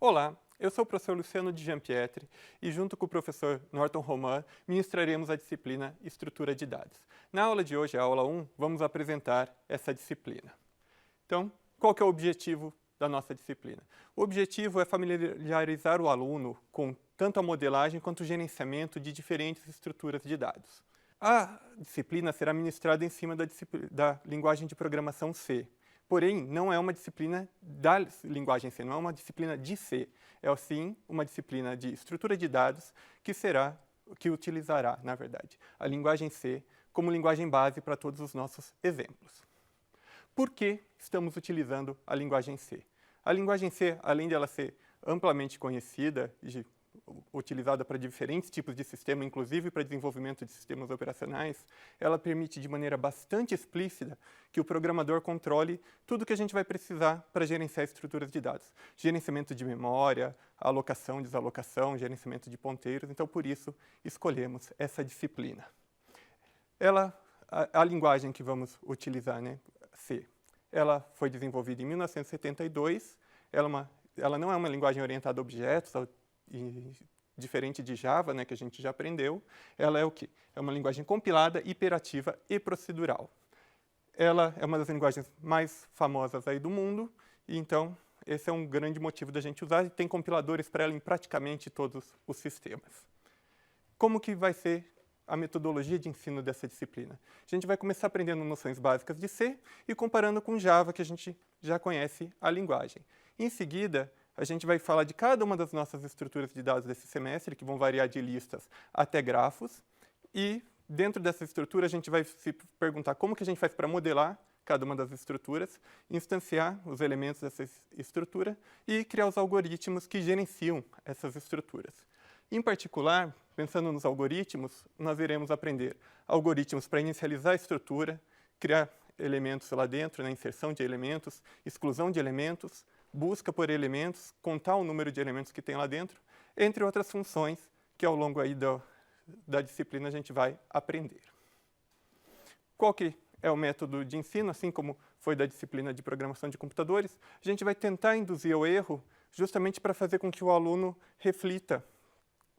Olá, eu sou o professor Luciano Di Gianpietri e junto com o professor Norton Roman ministraremos a disciplina Estrutura de Dados. Na aula de hoje, a aula 1, vamos apresentar essa disciplina. Então, qual que é o objetivo da nossa disciplina? O objetivo é familiarizar o aluno com tanto a modelagem quanto o gerenciamento de diferentes estruturas de dados. A disciplina será ministrada em cima da linguagem de programação C. Porém, não é uma disciplina da linguagem C, não é uma disciplina de C. É, sim, uma disciplina de estrutura de dados que utilizará, na verdade, a linguagem C como linguagem base para todos os nossos exemplos. Por que estamos utilizando a linguagem C? A linguagem C, além de ela ser amplamente conhecida e utilizada para diferentes tipos de sistema, inclusive para desenvolvimento de sistemas operacionais, ela permite de maneira bastante explícita que o programador controle tudo que a gente vai precisar para gerenciar estruturas de dados. Gerenciamento de memória, alocação, desalocação, gerenciamento de ponteiros. Então, por isso, escolhemos essa disciplina. A linguagem que vamos utilizar, né, C, ela foi desenvolvida em 1972. Ela não é uma linguagem orientada a objetos, diferente de Java, né, que a gente já aprendeu. Ela é o quê? É uma linguagem compilada, iterativa e procedural. Ela é uma das linguagens mais famosas aí do mundo, e então esse é um grande motivo da gente usar, e tem compiladores para ela em praticamente todos os sistemas. Como que vai ser a metodologia de ensino dessa disciplina? A gente vai começar aprendendo noções básicas de C e comparando com Java, que a gente já conhece a linguagem. Em seguida, a gente vai falar de cada uma das nossas estruturas de dados desse semestre, que vão variar de listas até grafos. E dentro dessa estrutura, a gente vai se perguntar como que a gente faz para modelar cada uma das estruturas, instanciar os elementos dessa estrutura e criar os algoritmos que gerenciam essas estruturas. Em particular, pensando nos algoritmos, nós iremos aprender algoritmos para inicializar a estrutura, criar elementos lá dentro, né, inserção de elementos, exclusão de elementos, busca por elementos, contar o número de elementos que tem lá dentro, entre outras funções que ao longo aí da disciplina a gente vai aprender. Qual que é o método de ensino, assim como foi da disciplina de programação de computadores? A gente vai tentar induzir ao erro justamente para fazer com que o aluno reflita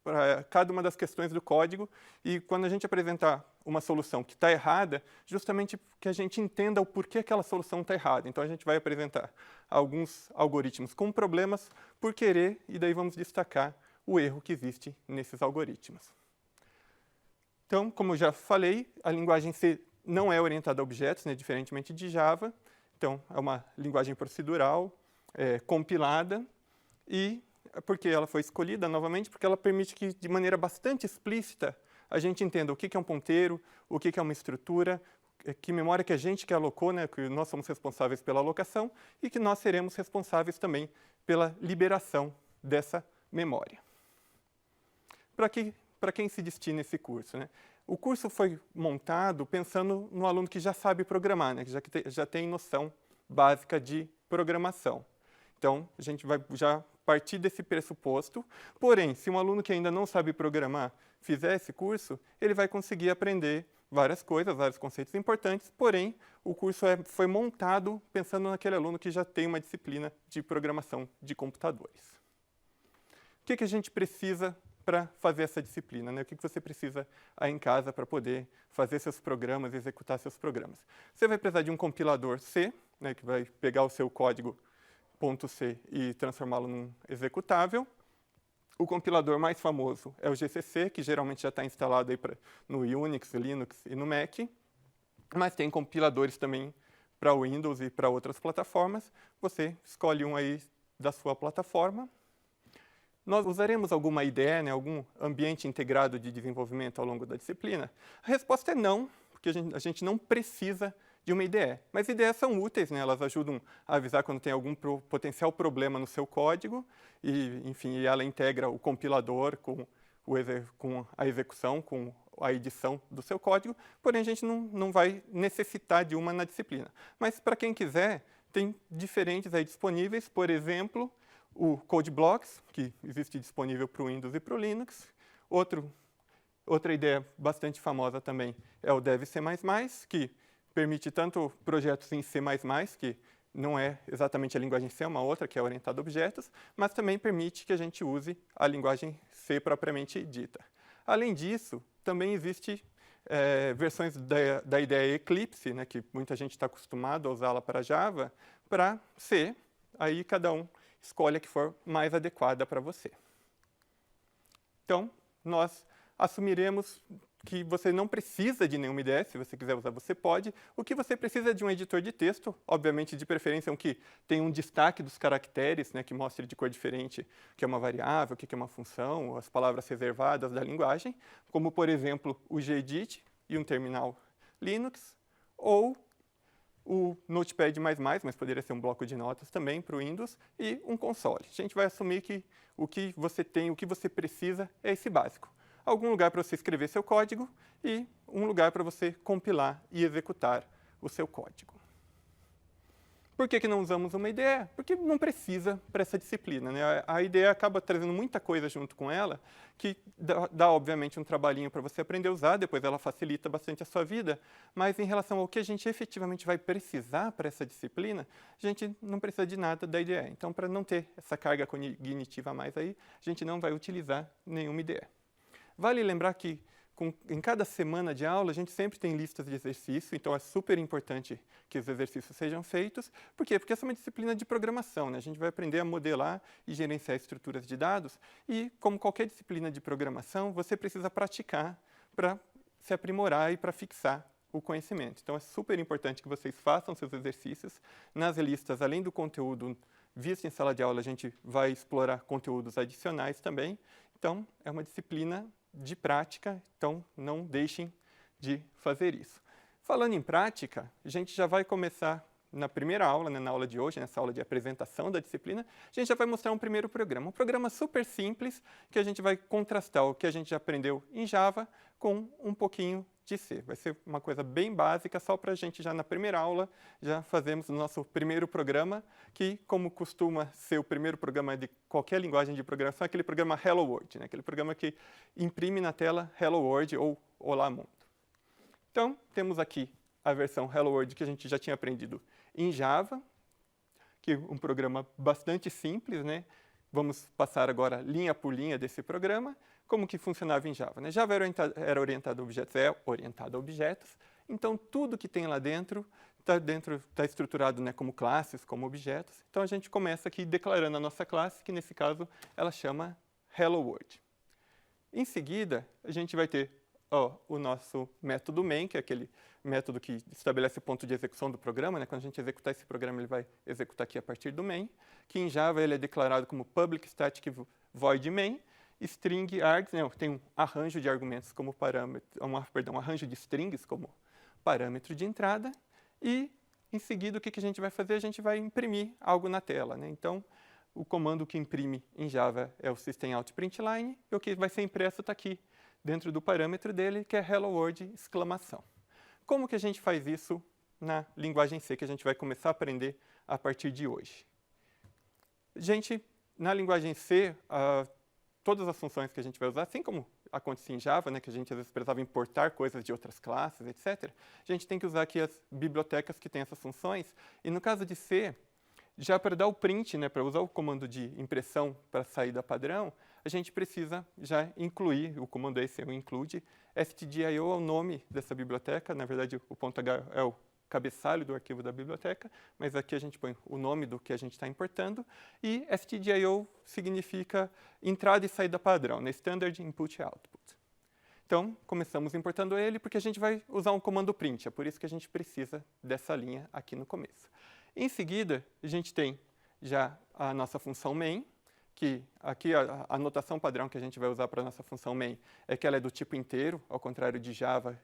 para cada uma das questões do código, e quando a gente apresentar uma solução que está errada, justamente que a gente entenda o porquê aquela solução está errada. Então, a gente vai apresentar alguns algoritmos com problemas por querer, e daí vamos destacar o erro que existe nesses algoritmos. Então, como eu já falei, a linguagem C não é orientada a objetos, né, diferentemente de Java. Então, é uma linguagem procedural, compilada, e porque ela foi escolhida, novamente, porque ela permite que, de maneira bastante explícita, a gente entenda o que é um ponteiro, o que é uma estrutura, que memória que a gente que alocou, né, que nós somos responsáveis pela alocação, e que nós seremos responsáveis também pela liberação dessa memória. Para quem se destina esse curso, né? O curso foi montado pensando no aluno que já sabe programar, né, que já tem noção básica de programação. Então, a gente vai já partir desse pressuposto. Porém, se um aluno que ainda não sabe programar fizer esse curso, ele vai conseguir aprender várias coisas, vários conceitos importantes, porém, o curso foi montado pensando naquele aluno que já tem uma disciplina de programação de computadores. O que a gente precisa para fazer essa disciplina, né? O que você precisa aí em casa para poder fazer seus programas, executar seus programas? Você vai precisar de um compilador C, né, que vai pegar o seu código .c e transformá-lo num executável. O compilador mais famoso é o GCC, que geralmente já está instalado aí no Unix, Linux e no Mac, mas tem compiladores também para Windows e para outras plataformas. Você escolhe um aí da sua plataforma. Nós usaremos alguma IDE, né, algum ambiente integrado de desenvolvimento ao longo da disciplina? A resposta é não, porque a gente não precisa de uma IDE. Mas IDEs são úteis, né? Elas ajudam a avisar quando tem algum potencial problema no seu código, e, enfim, ela integra o compilador com a execução, com a edição do seu código, porém a gente não vai necessitar de uma na disciplina. Mas para quem quiser, tem diferentes aí disponíveis, por exemplo, o CodeBlocks, que existe disponível para o Windows e para o Linux. Outra ideia bastante famosa também é o DevC++, que permite tanto projetos em C++, que não é exatamente a linguagem C, é uma outra que é orientada a objetos, mas também permite que a gente use a linguagem C propriamente dita. Além disso, também existe versões da ideia Eclipse, né, que muita gente está acostumado a usá-la para Java, para C, aí cada um escolhe a que for mais adequada para você. Então, nós assumiremos que você não precisa de nenhuma IDE, se você quiser usar, você pode. O que você precisa é de um editor de texto, obviamente, de preferência, um que tenha um destaque dos caracteres, né, que mostre de cor diferente o que é uma variável, o que é uma função, as palavras reservadas da linguagem, como, por exemplo, o gedit e um terminal Linux, ou o Notepad++, mas poderia ser um bloco de notas também para o Windows, e um console. A gente vai assumir que o que você tem, o que você precisa é esse básico. Algum lugar para você escrever seu código e um lugar para você compilar e executar o seu código. Por que não usamos uma IDE? Porque não precisa para essa disciplina, né? A IDE acaba trazendo muita coisa junto com ela, que dá obviamente, um trabalhinho para você aprender a usar, depois ela facilita bastante a sua vida, mas em relação ao que a gente efetivamente vai precisar para essa disciplina, a gente não precisa de nada da IDE. Então, para não ter essa carga cognitiva a mais aí, a gente não vai utilizar nenhuma IDE. Vale lembrar que em cada semana de aula a gente sempre tem listas de exercício, então é super importante que os exercícios sejam feitos. Por quê? Porque essa é uma disciplina de programação, né? A gente vai aprender a modelar e gerenciar estruturas de dados e, como qualquer disciplina de programação, você precisa praticar para se aprimorar e para fixar o conhecimento. Então é super importante que vocês façam seus exercícios. Nas listas, além do conteúdo visto em sala de aula, a gente vai explorar conteúdos adicionais também. Então, é uma disciplina de prática, então não deixem de fazer isso. Falando em prática, a gente já vai começar na primeira aula, né, na aula de hoje, nessa aula de apresentação da disciplina, a gente já vai mostrar um primeiro programa. Um programa super simples, que a gente vai contrastar o que a gente já aprendeu em Java com um pouquinho de C. Vai ser uma coisa bem básica, só para a gente já na primeira aula, já fazemos o nosso primeiro programa, que como costuma ser o primeiro programa de qualquer linguagem de programação, é aquele programa Hello World, né? Aquele programa que imprime na tela Hello World ou Olá Mundo. Então, temos aqui a versão Hello World que a gente já tinha aprendido em Java, que é um programa bastante simples, né? Vamos passar agora linha por linha desse programa. Como que funcionava em Java, né? Java era orientado a objetos, é orientado a objetos, então tudo que tem lá dentro está estruturado, né, como classes, como objetos. Então a gente começa aqui declarando a nossa classe, que nesse caso ela chama Hello World. Em seguida, a gente vai ter o nosso método main, que é aquele método que estabelece o ponto de execução do programa, né? Quando a gente executar esse programa, ele vai executar aqui a partir do main, que em Java ele é declarado como public static void main, string args, né, tem um arranjo de argumentos como parâmetro, um arranjo de strings como parâmetro de entrada, e em seguida o que a gente vai fazer? A gente vai imprimir algo na tela, né? Então, o comando que imprime em Java é o systemout.println, e o que vai ser impresso está aqui dentro do parâmetro dele, que é hello world, exclamação. Como que a gente faz isso na linguagem C, que a gente vai começar a aprender a partir de hoje? Na linguagem C, todas as funções que a gente vai usar, assim como acontecia em Java, né, que a gente às vezes precisava importar coisas de outras classes, etc., a gente tem que usar aqui as bibliotecas que têm essas funções. E no caso de C, já para dar o print, né, para usar o comando de impressão para saída padrão, a gente precisa já incluir, o comando esse é o include, stdio é o nome dessa biblioteca, na verdade o .h é o cabeçalho do arquivo da biblioteca, mas aqui a gente põe o nome do que a gente está importando, e stdio significa entrada e saída padrão, né? Standard Input e Output. Então, começamos importando ele, porque a gente vai usar um comando print, é por isso que a gente precisa dessa linha aqui no começo. Em seguida, a gente tem já a nossa função main, que aqui a notação padrão que a gente vai usar para a nossa função main é que ela é do tipo inteiro, ao contrário de Java,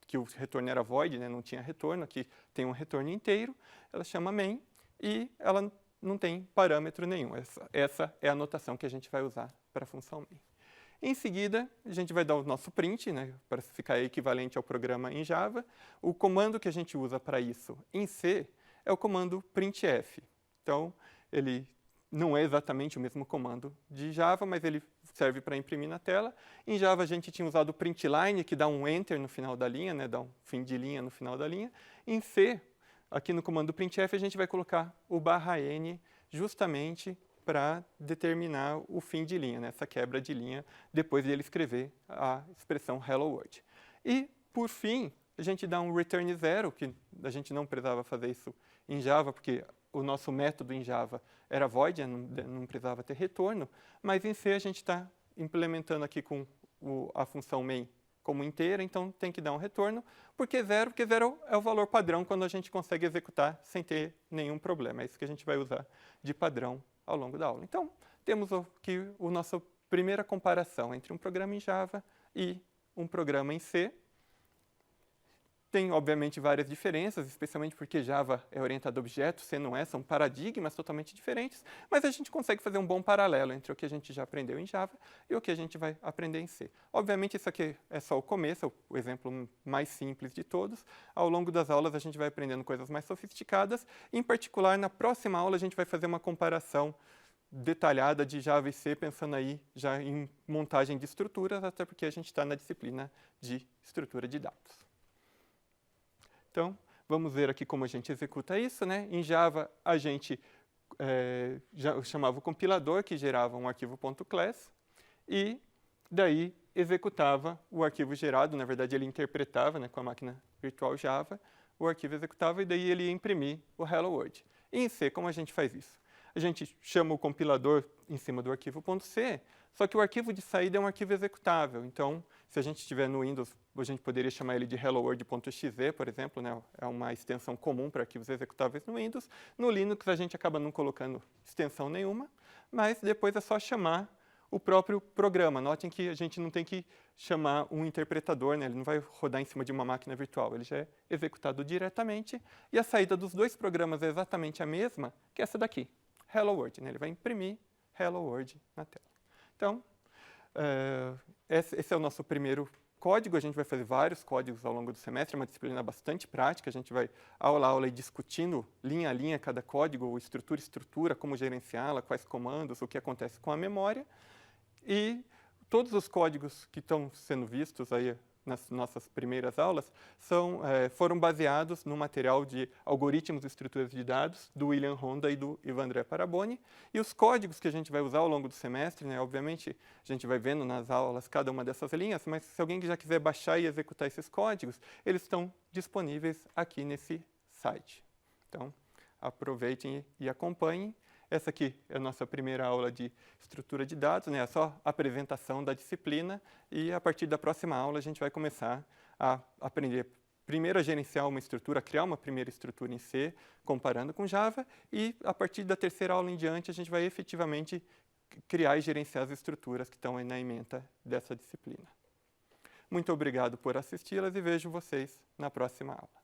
que o retorno era void, né? Não tinha retorno, aqui tem um retorno inteiro, ela chama main e ela não tem parâmetro nenhum. Essa é a notação que a gente vai usar para a função main. Em seguida, a gente vai dar o nosso print, né, para ficar equivalente ao programa em Java. O comando que a gente usa para isso em C é o comando printf. Então, ele não é exatamente o mesmo comando de Java, mas ele serve para imprimir na tela. Em Java, a gente tinha usado o println, que dá um enter no final da linha, né, dá um fim de linha no final da linha. Em C, aqui no comando printf a gente vai colocar o /n justamente para determinar o fim de linha, né? Essa quebra de linha, depois de ele escrever a expressão hello world. E, por fim, a gente dá um return 0, que a gente não precisava fazer isso em Java, porque o nosso método em Java era void, não precisava ter retorno, mas em C a gente está implementando aqui com a função main como inteira, então tem que dar um retorno. Por que 0? Porque 0 é o valor padrão quando a gente consegue executar sem ter nenhum problema. É isso que a gente vai usar de padrão ao longo da aula. Então, temos aqui a nossa primeira comparação entre um programa em Java e um programa em C. Tem, obviamente, várias diferenças, especialmente porque Java é orientado a objetos, C não é, são paradigmas totalmente diferentes, mas a gente consegue fazer um bom paralelo entre o que a gente já aprendeu em Java e o que a gente vai aprender em C. Obviamente, isso aqui é só o começo, o exemplo mais simples de todos. Ao longo das aulas, a gente vai aprendendo coisas mais sofisticadas. Em particular, na próxima aula, a gente vai fazer uma comparação detalhada de Java e C, pensando aí já em montagem de estruturas, até porque a gente está na disciplina de estrutura de dados. Então, vamos ver aqui como a gente executa isso, né? Em Java, a gente já chamava o compilador, que gerava um arquivo .class, e daí executava o arquivo gerado. Na verdade, ele interpretava, né, com a máquina virtual Java, o arquivo executava, e daí ele ia imprimir o Hello World. E em C, como a gente faz isso? A gente chama o compilador em cima do arquivo .c, só que o arquivo de saída é um arquivo executável. Então, se a gente estiver no Windows, a gente poderia chamar ele de helloworld.exe, por exemplo, né? É uma extensão comum para arquivos executáveis no Windows. No Linux, a gente acaba não colocando extensão nenhuma, mas depois é só chamar o próprio programa. Notem que a gente não tem que chamar um interpretador, né? Ele não vai rodar em cima de uma máquina virtual, ele já é executado diretamente. E a saída dos dois programas é exatamente a mesma que essa daqui, Hello World, né? Ele vai imprimir Hello World na tela. Então, esse é o nosso primeiro código. A gente vai fazer vários códigos ao longo do semestre, é uma disciplina bastante prática. A gente vai, aula a aula, discutindo linha a linha cada código, estrutura a estrutura, como gerenciá-la, quais comandos, o que acontece com a memória. E todos os códigos que estão sendo vistos aí nas nossas primeiras aulas foram baseados no material de algoritmos e estruturas de dados do William Honda e do Ivandré Paraboni. E os códigos que a gente vai usar ao longo do semestre, né, obviamente a gente vai vendo nas aulas cada uma dessas linhas, mas se alguém já quiser baixar e executar esses códigos, eles estão disponíveis aqui nesse site. Então, aproveitem e acompanhem. Essa aqui é a nossa primeira aula de estrutura de dados, né? É só a apresentação da disciplina, e a partir da próxima aula a gente vai começar a aprender primeiro a gerenciar uma estrutura, a criar uma primeira estrutura em C, comparando com Java, e a partir da terceira aula em diante a gente vai efetivamente criar e gerenciar as estruturas que estão aí na ementa dessa disciplina. Muito obrigado por assisti-las e vejo vocês na próxima aula.